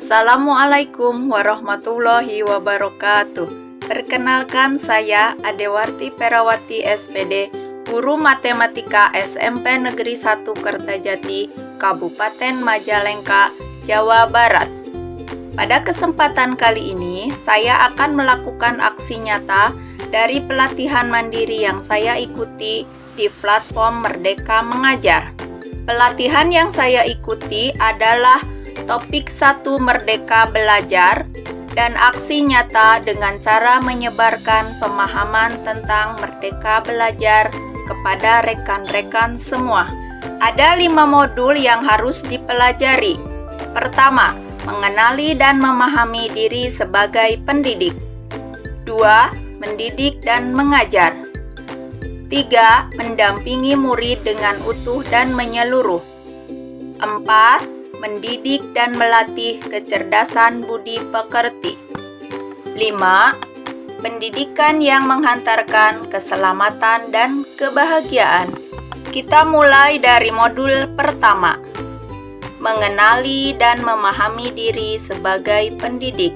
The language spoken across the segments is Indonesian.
Assalamualaikum warahmatullahi wabarakatuh. Perkenalkan, saya Adewarti Perawati SPD, Guru Matematika SMP Negeri 1 Kertajati, Kabupaten Majalengka, Jawa Barat. Pada kesempatan kali ini, saya akan melakukan aksi nyata dari pelatihan mandiri yang saya ikuti di platform Merdeka Mengajar. Pelatihan yang saya ikuti adalah topik 1 Merdeka Belajar dan aksi nyata dengan cara menyebarkan pemahaman tentang Merdeka Belajar kepada rekan-rekan semua. Ada 5 modul yang harus dipelajari. Pertama, mengenali dan memahami diri sebagai pendidik. 2. Mendidik dan mengajar. 3. Mendampingi murid dengan utuh dan menyeluruh. 4. Mendidik dan melatih kecerdasan budi pekerti. 5. Pendidikan yang menghantarkan keselamatan dan kebahagiaan. Kita mulai dari modul pertama. Mengenali dan memahami diri sebagai pendidik.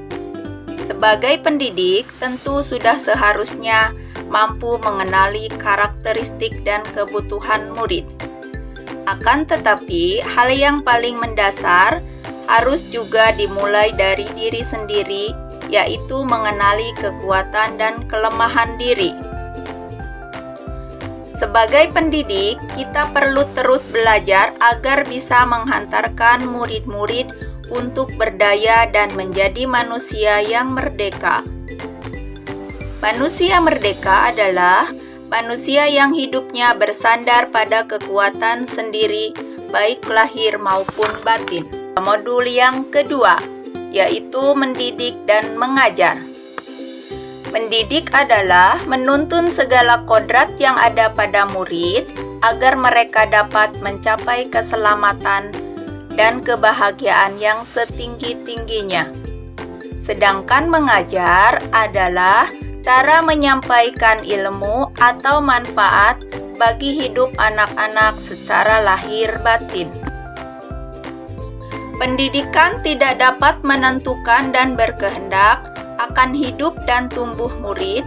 Sebagai pendidik, tentu sudah seharusnya mampu mengenali karakteristik dan kebutuhan murid. Akan tetapi, hal yang paling mendasar harus juga dimulai dari diri sendiri, yaitu mengenali kekuatan dan kelemahan diri. Sebagai pendidik, kita perlu terus belajar agar bisa menghantarkan murid-murid untuk berdaya dan menjadi manusia yang merdeka. Manusia merdeka adalah manusia yang hidupnya bersandar pada kekuatan sendiri, baik lahir maupun batin. Modul yang kedua, yaitu mendidik dan mengajar. Mendidik adalah menuntun segala kodrat yang ada pada murid agar mereka dapat mencapai keselamatan dan kebahagiaan yang setinggi-tingginya. Sedangkan mengajar adalah cara menyampaikan ilmu atau manfaat bagi hidup anak-anak secara lahir batin. Pendidikan tidak dapat menentukan dan berkehendak akan hidup dan tumbuh murid.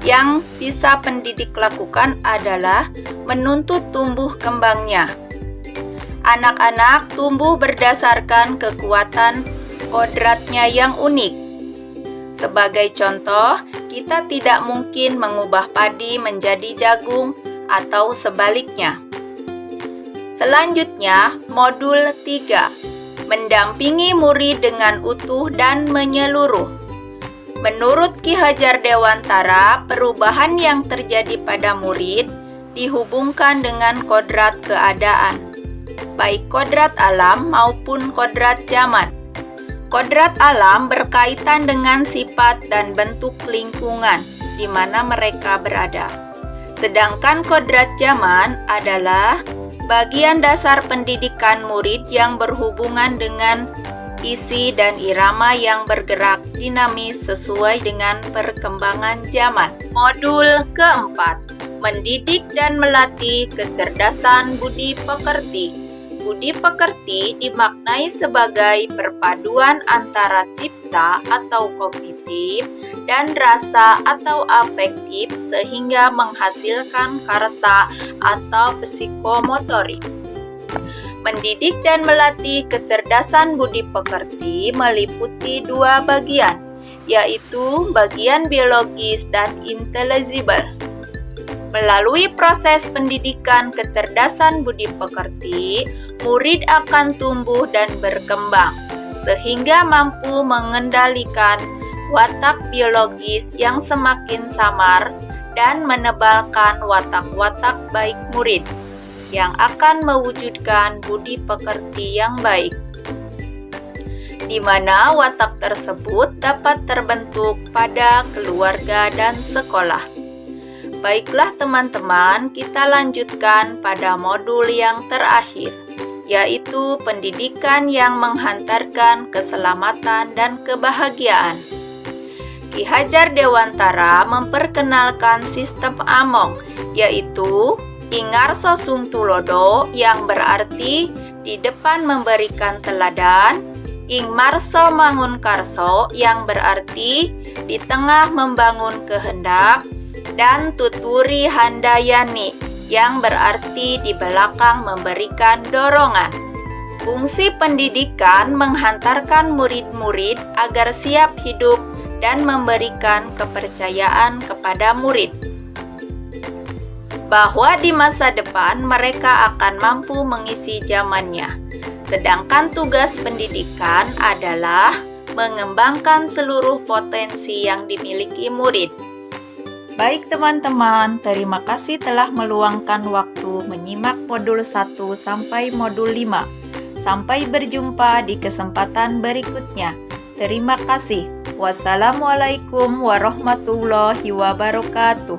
Yang bisa pendidik lakukan adalah menuntut tumbuh kembangnya. Anak-anak tumbuh berdasarkan kekuatan kodratnya yang unik. Sebagai contoh, kita tidak mungkin mengubah padi menjadi jagung atau sebaliknya. Selanjutnya, modul 3. Mendampingi murid dengan utuh dan menyeluruh. Menurut Ki Hajar Dewantara, perubahan yang terjadi pada murid dihubungkan dengan kodrat keadaan, baik kodrat alam maupun kodrat zaman. Kodrat alam berkaitan dengan sifat dan bentuk lingkungan di mana mereka berada. Sedangkan kodrat zaman adalah bagian dasar pendidikan murid yang berhubungan dengan isi dan irama yang bergerak dinamis sesuai dengan perkembangan zaman. Modul keempat, mendidik dan melatih kecerdasan budi pekerti. Budi pekerti dimaknai sebagai perpaduan antara cipta atau kognitif dan rasa atau afektif sehingga menghasilkan karsa atau psikomotorik. Mendidik dan melatih kecerdasan budi pekerti meliputi 2 bagian, yaitu bagian biologis dan intelligible. Melalui proses pendidikan kecerdasan budi pekerti, murid akan tumbuh dan berkembang, sehingga mampu mengendalikan watak biologis yang semakin samar dan menebalkan watak-watak baik murid, yang akan mewujudkan budi pekerti yang baik, di mana watak tersebut dapat terbentuk pada keluarga dan sekolah. Baiklah teman-teman, kita lanjutkan pada modul yang terakhir, yaitu pendidikan yang menghantarkan keselamatan dan kebahagiaan. Ki Hajar Dewantara memperkenalkan sistem Among, yaitu Ingarso Sung Tulodo, yang berarti di depan memberikan teladan, ing marso mangun karso yang berarti di tengah membangun kehendak, dan tuturi handayani yang berarti di belakang memberikan dorongan. Fungsi pendidikan menghantarkan murid-murid agar siap hidup dan memberikan kepercayaan kepada murid bahwa di masa depan mereka akan mampu mengisi zamannya. Sedangkan tugas pendidikan adalah mengembangkan seluruh potensi yang dimiliki murid. Baik teman-teman, terima kasih telah meluangkan waktu menyimak modul 1 sampai modul 5. Sampai berjumpa di kesempatan berikutnya. Terima kasih. Wassalamualaikum warahmatullahi wabarakatuh.